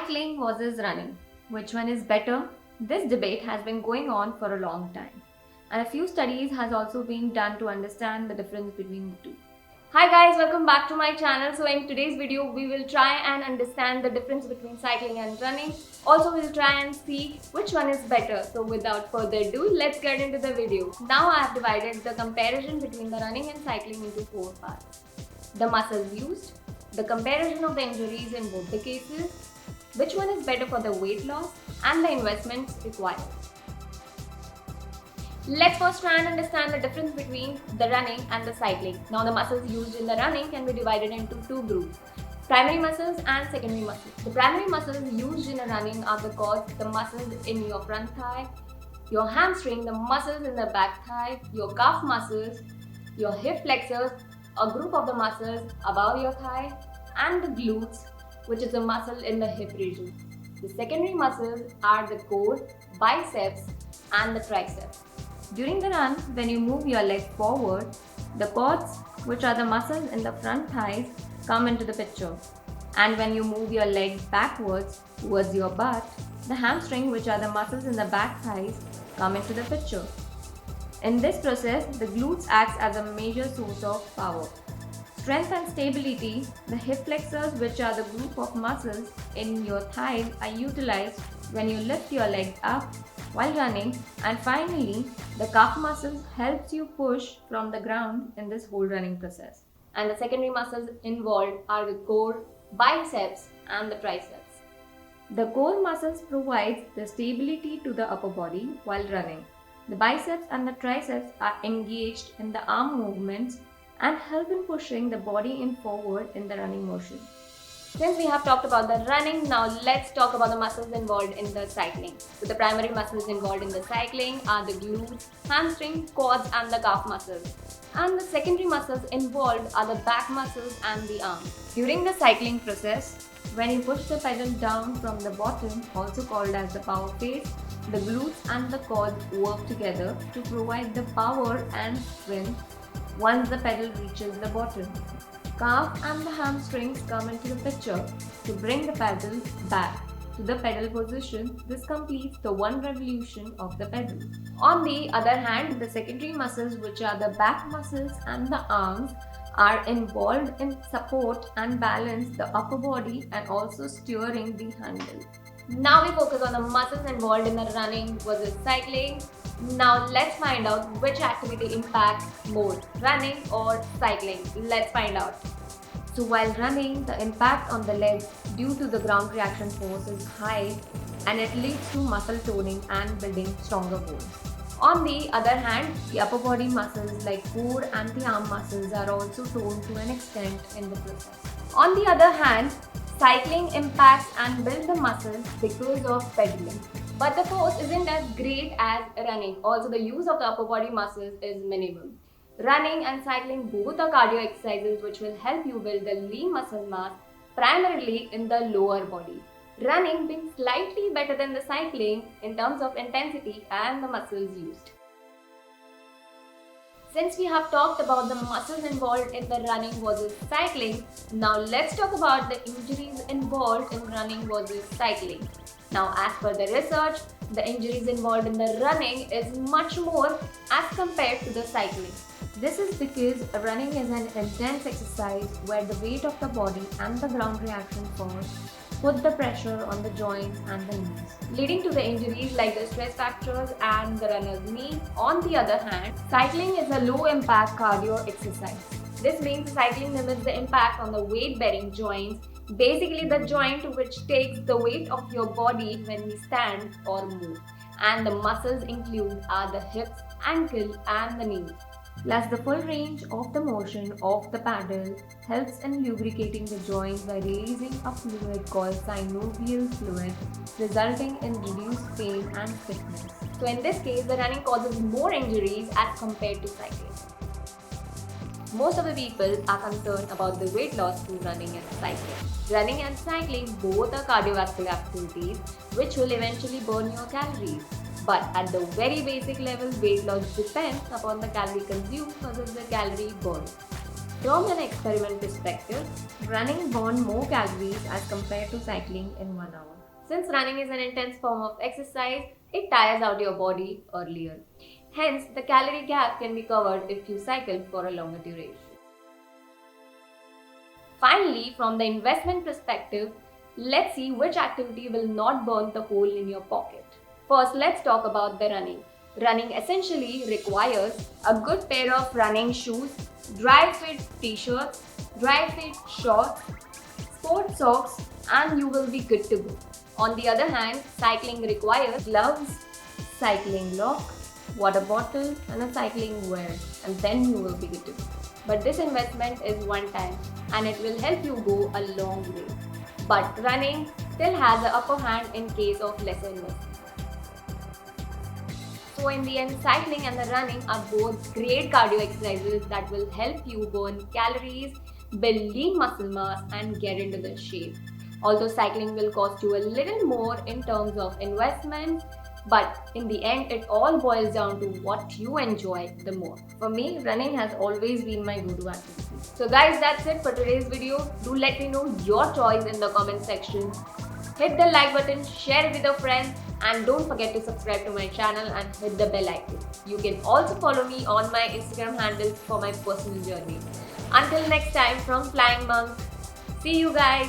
Cycling versus running. Which one is better? This debate has been going on for a long time. And a few studies has also been done to understand the difference between the two. Hi guys, welcome back to my channel. So in today's video, we will try and understand the difference between cycling and running. Also, we'll try and see which one is better. So without further ado, let's get into the video. Now I have divided the comparison between the running and cycling into 4 parts. The muscles used, the comparison of the injuries in both the cases, which one is better for the weight loss, and the investments required. Let's first try and understand the difference between the running and the cycling. Now the muscles used in the running can be divided into 2 groups, primary muscles and secondary muscles. The primary muscles used in running are the quads, the muscles in your front thigh, your hamstring, the muscles in the back thigh, your calf muscles, your hip flexors, a group of the muscles above your thigh, and the glutes, which is a muscle in the hip region. The secondary muscles are the core, biceps, and the triceps. During the run, when you move your leg forward, the quads, which are the muscles in the front thighs, come into the picture. And when you move your leg backwards towards your butt, the hamstring, which are the muscles in the back thighs, come into the picture. In this process, the glutes acts as a major source of power. Strength and stability, the hip flexors, which are the group of muscles in your thighs, are utilized when you lift your leg up while running. And finally, the calf muscles helps you push from the ground in this whole running process. And the secondary muscles involved are the core, biceps, and the triceps. The core muscles provides the stability to the upper body while running. The biceps and the triceps are engaged in the arm movements and help in pushing the body in forward in the running motion. Since we have talked about the running, now let's talk about the muscles involved in the cycling. So the primary muscles involved in the cycling are the glutes, hamstring, quads, and the calf muscles. And the secondary muscles involved are the back muscles and the arms. During the cycling process, when you push the pedal down from the bottom, also called as the power phase, the glutes and the quads work together to provide the power and strength once the pedal reaches the bottom. Calf and the hamstrings come into the picture to bring the pedal back to the pedal position. This completes the one revolution of the pedal. On the other hand, the secondary muscles, which are the back muscles and the arms, are involved in support and balance the upper body and also steering the handle. Now we focus on the muscles involved in the running versus cycling. Now let's find out which activity impacts more, running or cycling. Let's find out. So while running, the impact on the legs due to the ground reaction force is high and it leads to muscle toning and building stronger bones. On the other hand, the upper body muscles like core and the arm muscles are also toned to an extent in the process. On the other hand, cycling impacts and builds the muscles because of pedaling. But the force isn't as great as running. Also, the use of the upper body muscles is minimal. Running and cycling both are cardio exercises which will help you build the lean muscle mass primarily in the lower body. Running being slightly better than the cycling in terms of intensity and the muscles used. Since we have talked about the muscles involved in the running versus cycling, now let's talk about the injuries involved in running versus cycling. Now, as per the research, the injuries involved in the running is much more as compared to the cycling. This is because running is an intense exercise where the weight of the body and the ground reaction force put the pressure on the joints and the knees, leading to the injuries like the stress fractures and the runner's knee. On the other hand, cycling is a low-impact cardio exercise. This means cycling limits the impact on the weight-bearing joints, basically the joint which takes the weight of your body when we stand or move. And the muscles include are the hips, ankle, and the knee. Plus, the full range of the motion of the paddle helps in lubricating the joints by releasing a fluid called synovial fluid, resulting in reduced pain and stiffness. So in this case, the running causes more injuries as compared to cycling. Most of the people are concerned about the weight loss through running and cycling. Running and cycling both are cardiovascular activities which will eventually burn your calories. But at the very basic level, weight loss depends upon the calorie consumed versus the calorie burned. From an experiment perspective, running burns more calories as compared to cycling in 1 hour. Since running is an intense form of exercise, it tires out your body earlier. Hence, the calorie gap can be covered if you cycle for a longer duration. Finally, from the investment perspective, let's see which activity will not burn the hole in your pocket. First, let's talk about the running. Running essentially requires a good pair of running shoes, dry fit t-shirts, dry fit shorts, sports socks, and you will be good to go. On the other hand, cycling requires gloves, cycling lock, water bottle, and a cycling wear, and then you will be good to go. But this investment is one time and it will help you go a long way. But running still has the upper hand in case of lesser investment. So in the end, cycling and the running are both great cardio exercises that will help you burn calories, build lean muscle mass, and get into the shape. Although cycling will cost you a little more in terms of investment, but in the end, it all boils down to what you enjoy the more. For me, running has always been my go-to activity. So guys, that's it for today's video. Do let me know your choice in the comment section. Hit the like button, share it with your friends, and don't forget to subscribe to my channel and hit the bell icon. You can also follow me on my Instagram handles for my personal journey. Until next time, from Flying Monk, see you guys.